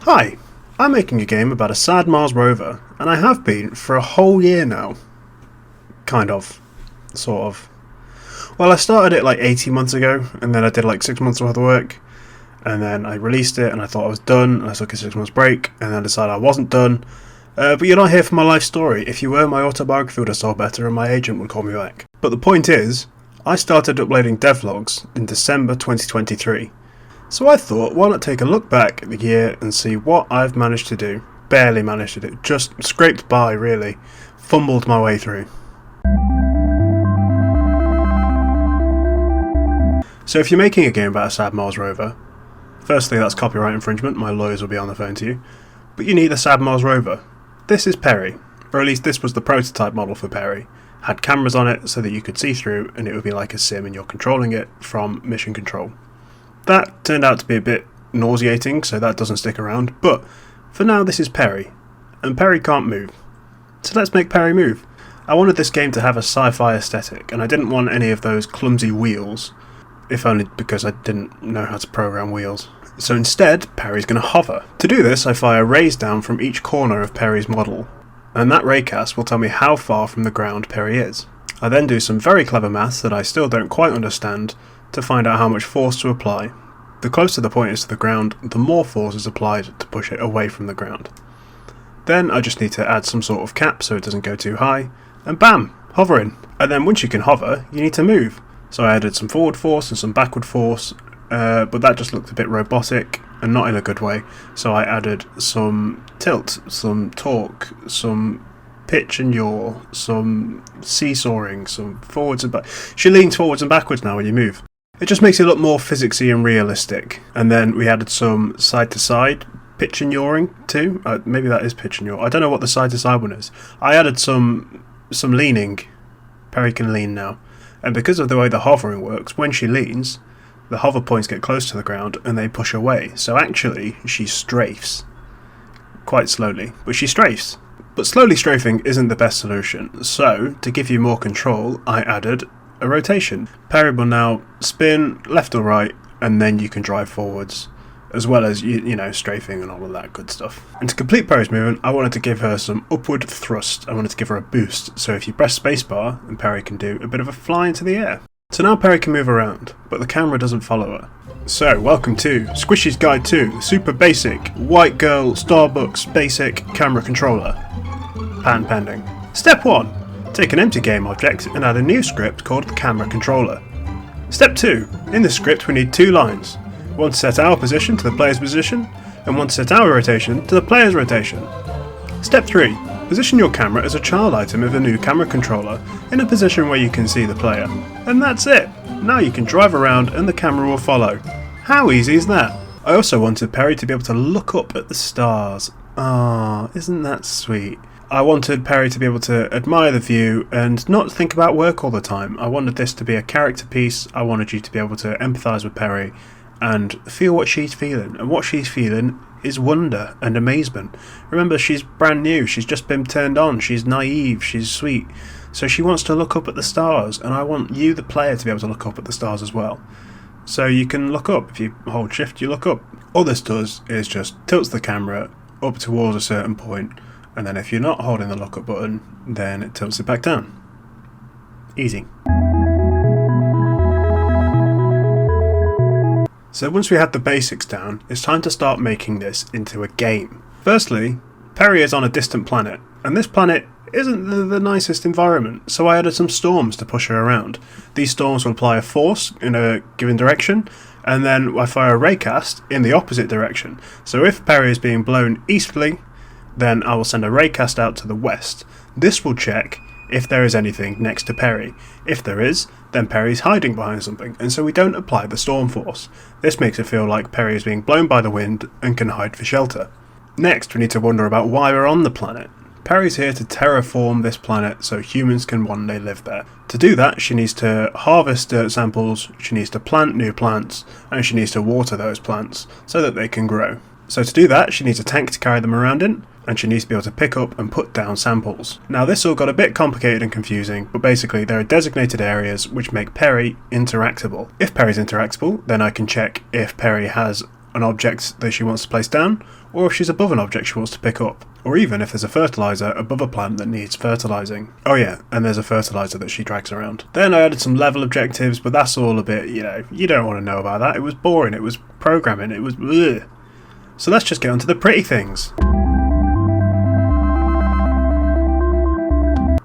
Hi, I'm making a game about a sad Mars rover, and I have been for a whole year now. Kind of. Sort of. Well, I started it like 18 months ago, and then I did like 6 months worth of work, and then I released it, and I thought I was done, and I took a 6 months break, and then decided I wasn't done. But you're not here for my life story. If you were, my autobiography would have sold better, and my agent would call me back. But the point is, I started uploading devlogs in December 2023. So I thought, why not take a look back at the year and see what I've managed to do. Barely managed to do, just scraped by really, fumbled my way through. So if you're making a game about a sad Mars rover, firstly that's copyright infringement, my lawyers will be on the phone to you, but you need a sad Mars rover. This is Perry, or at least this was the prototype model for Perry. Had cameras on it so that you could see through and it would be like a sim and you're controlling it from mission control. That turned out to be a bit nauseating, so that doesn't stick around, but for now this is Perry, and Perry can't move. So let's make Perry move. I wanted this game to have a sci-fi aesthetic, and I didn't want any of those clumsy wheels, if only because I didn't know how to program wheels. So instead, Perry's going to hover. To do this, I fire rays down from each corner of Perry's model, and that raycast will tell me how far from the ground Perry is. I then do some very clever maths that I still don't quite understand, to find out how much force to apply. The closer the point is to the ground, the more force is applied to push it away from the ground. Then I just need to add some sort of cap so it doesn't go too high, and bam, hovering. And then once you can hover, you need to move. So I added some forward force and some backward force, but that just looked a bit robotic and not in a good way. So I added some tilt, some torque, some pitch and yaw, some seesawing, some forwards and back. She leans forwards and backwards now when you move. It just makes it look more physicsy and realistic. And then we added some side to side pitch and yawing too. Maybe that is pitch and yaw. I don't know what the side to side one is. I added some leaning. Perry can lean now. And because of the way the hovering works, when she leans, the hover points get close to the ground and they push away. So actually she strafes. Quite slowly, but she strafes. But slowly strafing isn't the best solution. So to give you more control, I added a rotation. Perry will now spin left or right, and then you can drive forwards, as well as you know, strafing and all of that good stuff. And to complete Perry's movement, I wanted to give her some upward thrust. I wanted to give her a boost, so if you press spacebar, then Perry can do a bit of a fly into the air. So now Perry can move around, but the camera doesn't follow her. So welcome to Squishy's Guide to Super Basic White Girl Starbucks Basic Camera Controller. Patent pending. Step 1. Take an empty game object and add a new script called the Camera Controller. Step 2. In this script we need 2 lines. One to set our position to the player's position, and one to set our rotation to the player's rotation. Step 3. Position your camera as a child item of the new camera controller in a position where you can see the player. And that's it! Now you can drive around and the camera will follow. How easy is that? I also wanted Perry to be able to look up at the stars. Ah, isn't that sweet? I wanted Perry to be able to admire the view and not think about work all the time. I wanted this to be a character piece. I wanted you to be able to empathise with Perry and feel what she's feeling. And what she's feeling is wonder and amazement. Remember, she's brand new. She's just been turned on. She's naive. She's sweet. So she wants to look up at the stars. And I want you, the player, to be able to look up at the stars as well. So you can look up. If you hold shift, you look up. All this does is just tilts the camera up towards a certain point. And then if you're not holding the look up button, then it tilts it back down. Easy. So once we had the basics down, it's time to start making this into a game. Firstly, Perry is on a distant planet, and this planet isn't the nicest environment, so I added some storms to push her around. These storms will apply a force in a given direction, and then I fire a raycast in the opposite direction. So if Perry is being blown easterly, then I will send a raycast out to the west. This will check if there is anything next to Perry. If there is, then Perry's hiding behind something, and so we don't apply the storm force. This makes it feel like Perry is being blown by the wind and can hide for shelter. Next, we need to wonder about why we're on the planet. Perry's here to terraform this planet so humans can one day live there. To do that, she needs to harvest dirt samples, she needs to plant new plants, and she needs to water those plants so that they can grow. So to do that, she needs a tank to carry them around in, and she needs to be able to pick up and put down samples. Now this all got a bit complicated and confusing, but basically there are designated areas which make Perry interactable. If Perry's interactable, then I can check if Perry has an object that she wants to place down, or if she's above an object she wants to pick up, or even if there's a fertiliser above a plant that needs fertilising. Oh yeah, and there's a fertiliser that she drags around. Then I added some level objectives, but that's all a bit, you don't want to know about that. It was boring, it was programming, it was bleh. So let's just get on to the pretty things.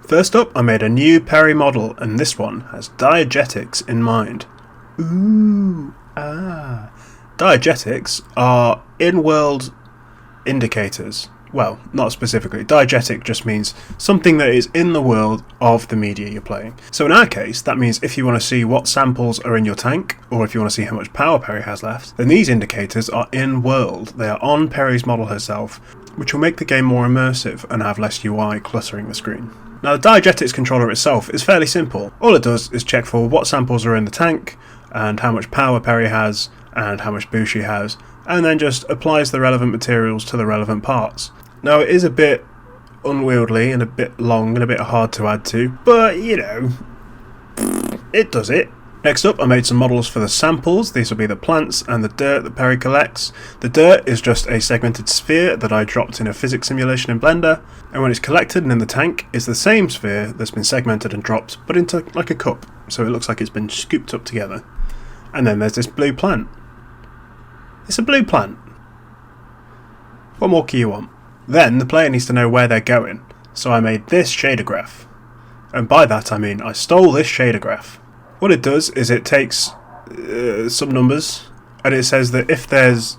First up, I made a new Perry model, and this one has diegetics in mind. Diegetics are in-world indicators. Well, not specifically. Diegetic just means something that is in the world of the media you're playing. So in our case, that means if you want to see what samples are in your tank, or if you want to see how much power Perry has left, then these indicators are in-world. They are on Perry's model herself, which will make the game more immersive and have less UI cluttering the screen. Now the Diegetics controller itself is fairly simple. All it does is check for what samples are in the tank, and how much power Perry has, and how much boost she has, and then just applies the relevant materials to the relevant parts. Now it is a bit unwieldy and a bit long and a bit hard to add to, but it does it. Next up, I made some models for the samples. These will be the plants and the dirt that Perry collects. The dirt is just a segmented sphere that I dropped in a physics simulation in Blender, and when it's collected and in the tank, it's the same sphere that's been segmented and dropped, but into like a cup, so it looks like it's been scooped up together. And then there's this blue plant. It's a blue plant. What more can you want? Then the player needs to know where they're going, so I made this shader graph. And by that I mean I stole this shader graph. What it does is it takes some numbers, and it says that if there's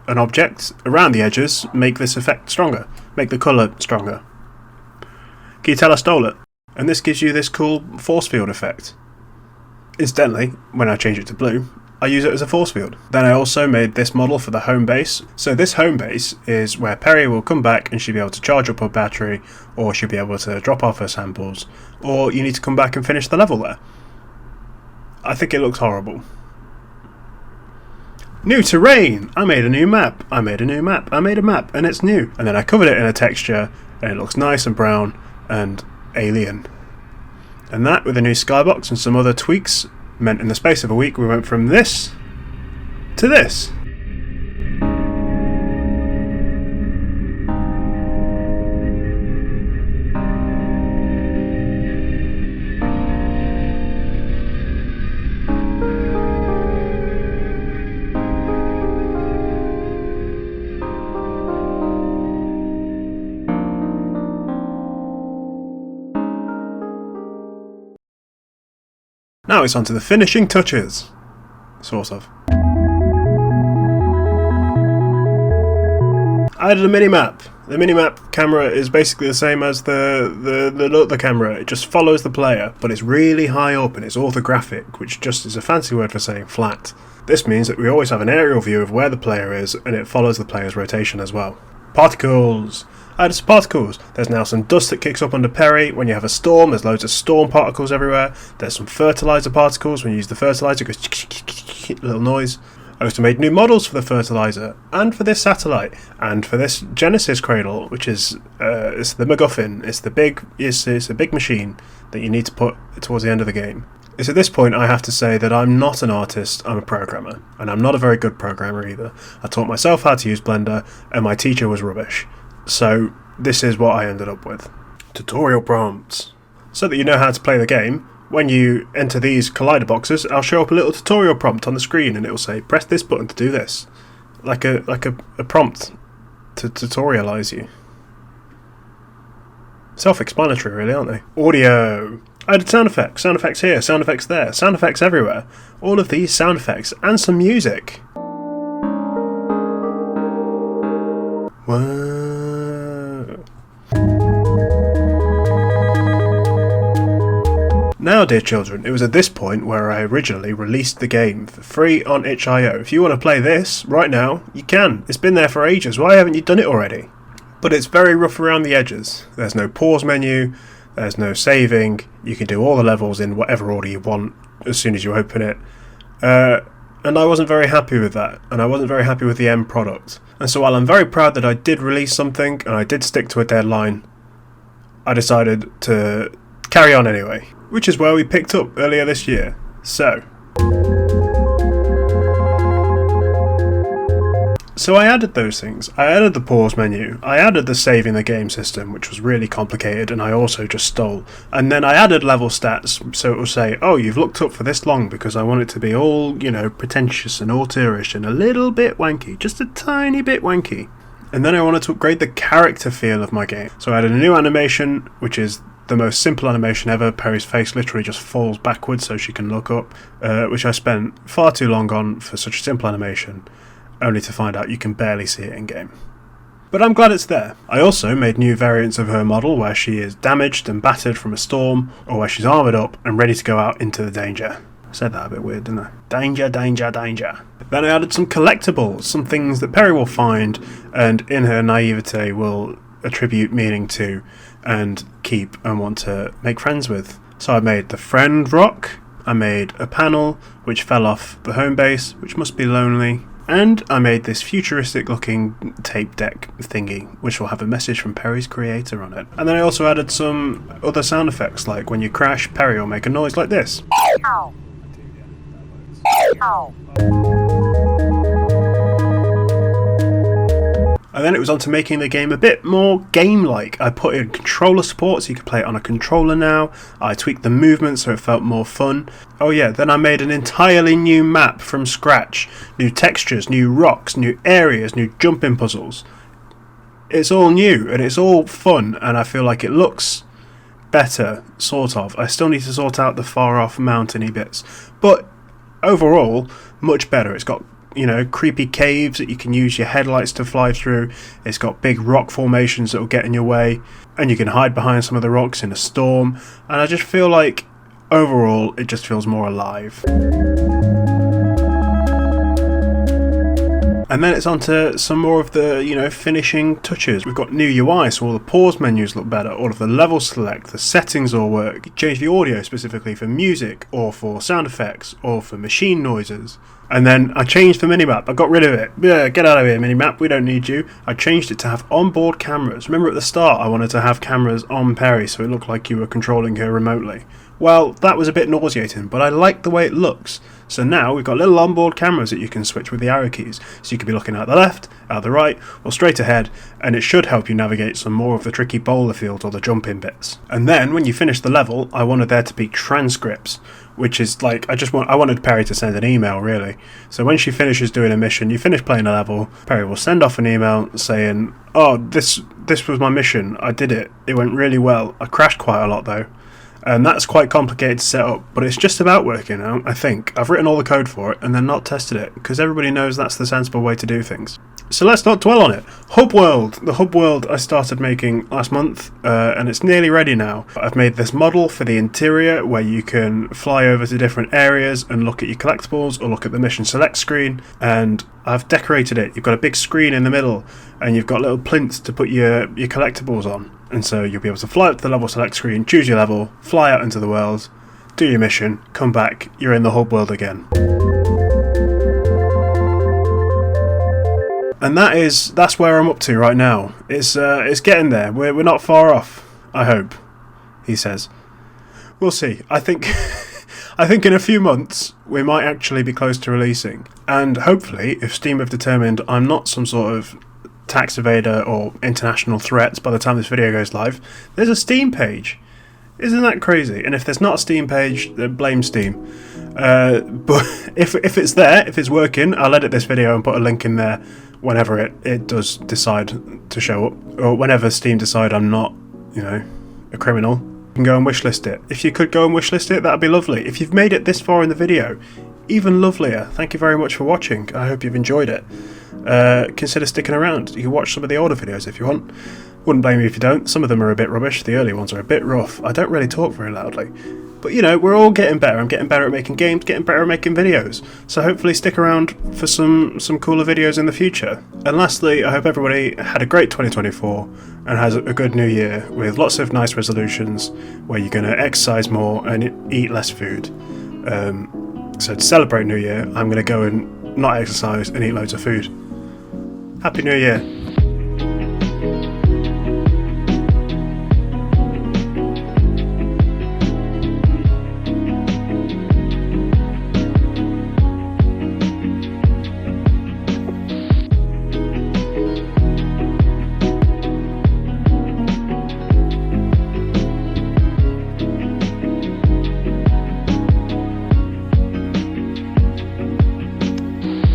an object around the edges, make this effect stronger, make the colour stronger. Can you tell I stole it? And this gives you this cool force field effect. Incidentally, when I change it to blue, I use it as a force field. Then I also made this model for the home base. So this home base is where Perry will come back and she'll be able to charge up her battery, or she'll be able to drop off her samples, or you need to come back and finish the level there. I think it looks horrible. New terrain! I made a new map. I made a map, and it's new. And then I covered it in a texture, and it looks nice and brown and alien. And that, with a new skybox and some other tweaks, meant in the space of a week we went from this to this. Now it's on to the finishing touches. Sort of. I added a Minimap. The Minimap camera is basically the same as the camera. It just follows the player, but it's really high up and it's orthographic, which just is a fancy word for saying flat. This means that we always have an aerial view of where the player is, and it follows the player's rotation as well. Particles! I added some particles. There's now some dust that kicks up under Perry. When you have a storm, there's loads of storm particles everywhere. There's some fertilizer particles. When you use the fertilizer, it goes little noise. I also made new models for the fertilizer, and for this satellite, and for this Genesis cradle, which is it's the MacGuffin. It's a big machine that you need to put towards the end of the game. It's at this point I have to say that I'm not an artist, I'm a programmer, and I'm not a very good programmer either. I taught myself how to use Blender, and my teacher was rubbish. So this is what I ended up with. Tutorial prompts. So that you know how to play the game, when you enter these collider boxes, I'll show up a little tutorial prompt on the screen, and it will say, press this button to do this. Like a prompt to tutorialize you. Self-explanatory really, aren't they? Audio. I added sound effects here, sound effects there, sound effects everywhere. All of these sound effects and some music. Whoa. Now, dear children, it was at this point where I originally released the game for free on itch.io. If you want to play this right now, you can. It's been there for ages. Why haven't you done it already? But it's very rough around the edges. There's no pause menu, there's no saving. You can do all the levels in whatever order you want as soon as you open it. And I wasn't very happy with that, and I wasn't very happy with the end product. And so while I'm very proud that I did release something, and I did stick to a deadline, I decided to carry on anyway. Which is where we picked up earlier this year. So So I added those things. I added the pause menu, I added the saving the game system, which was really complicated, and I also just stole. And then I added level stats, so it will say, oh, you've looked up for this long, because I want it to be all, you know, pretentious and auteurish and a little bit wanky, just a tiny bit wanky. And then I wanted to upgrade the character feel of my game. So I added a new animation, which is the most simple animation ever. Perry's face literally just falls backwards so she can look up, which I spent far too long on for such a simple animation, only to find out you can barely see it in game. But I'm glad it's there. I also made new variants of her model where she is damaged and battered from a storm, or where she's armoured up and ready to go out into the danger. I said that a bit weird, didn't I? Danger, danger, danger. Then I added some collectibles, some things that Perry will find and in her naivete will attribute meaning to and keep and want to make friends with. So I made the friend rock, I made a panel which fell off the home base, which must be lonely, and I made this futuristic looking tape deck thingy, which will have a message from Perry's creator on it. And then I also added some other sound effects, like when you crash, Perry will make a noise like this. And then it was on to making the game a bit more game-like. I put in controller support so you could play it on a controller now. I tweaked the movement so it felt more fun. Oh yeah, then I made an entirely new map from scratch. New textures, new rocks, new areas, new jumping puzzles. It's all new and it's all fun, and I feel like it looks better, sort of. I still need to sort out the far-off mountainy bits. But overall, much better. It's got, you know, creepy caves that you can use your headlights to fly through. It's got big rock formations that will get in your way, and you can hide behind some of the rocks in a storm. And I just feel like overall it just feels more alive. And then it's on to some more of the, you know, finishing touches. We've got new UI, so all the pause menus look better, all of the levels select, the settings all work. You change the audio specifically for music, or for sound effects, or for machine noises. And then I changed the minimap. I got rid of it. Yeah, get out of here, minimap. We don't need you. I changed it to have onboard cameras. Remember at the start I wanted to have cameras on Perry so it looked like you were controlling her remotely. Well, that was a bit nauseating, but I like the way it looks. So now we've got little onboard cameras that you can switch with the arrow keys. So you could be looking out the left, out the right, or straight ahead, and it should help you navigate some more of the tricky boulder fields or the jumping bits. And then when you finish the level, I wanted there to be transcripts, which is like, I wanted Perry to send an email, really. So when she finishes doing a mission, you finish playing a level, Perry will send off an email saying, oh, this was my mission, I did it, it went really well, I crashed quite a lot though. And that's quite complicated to set up, but it's just about working out, I think. I've written all the code for it and then not tested it, because everybody knows that's the sensible way to do things. So let's not dwell on it. Hub World. The Hub World I started making last month, and it's nearly ready now. I've made this model for the interior where you can fly over to different areas and look at your collectibles or look at the mission select screen, and I've decorated it. You've got a big screen in the middle and you've got little plinths to put your collectibles on. And so you'll be able to fly up to the level select screen, choose your level, fly out into the world, do your mission, come back, you're in the Hub World again. And that's where I'm up to right now. It's getting there. We're not far off, I hope, he says. We'll see. I think in a few months we might actually be close to releasing. And hopefully, if Steam have determined I'm not some sort of tax evader or international threats by the time this video goes live, there's a Steam page. Isn't that crazy? And if there's not a Steam page, then blame Steam. But if it's there, if it's working, I'll edit this video and put a link in there whenever it does decide to show up, or whenever Steam decide I'm not, you know, a criminal. You can go and wishlist it. If you could go and wishlist it, that'd be lovely. If you've made it this far in the video, even lovelier. Thank you very much for watching. I hope you've enjoyed it. Consider sticking around. You can watch some of the older videos if you want. Wouldn't blame you if you don't. Some of them are a bit rubbish. The early ones are a bit rough. I don't really talk very loudly. But you know, we're all getting better. I'm getting better at making games, getting better at making videos. So hopefully stick around for some cooler videos in the future. And lastly, I hope everybody had a great 2024 and has a good new year with lots of nice resolutions where you're going to exercise more and eat less food. So to celebrate New Year, I'm going to go and not exercise and eat loads of food. Happy New Year.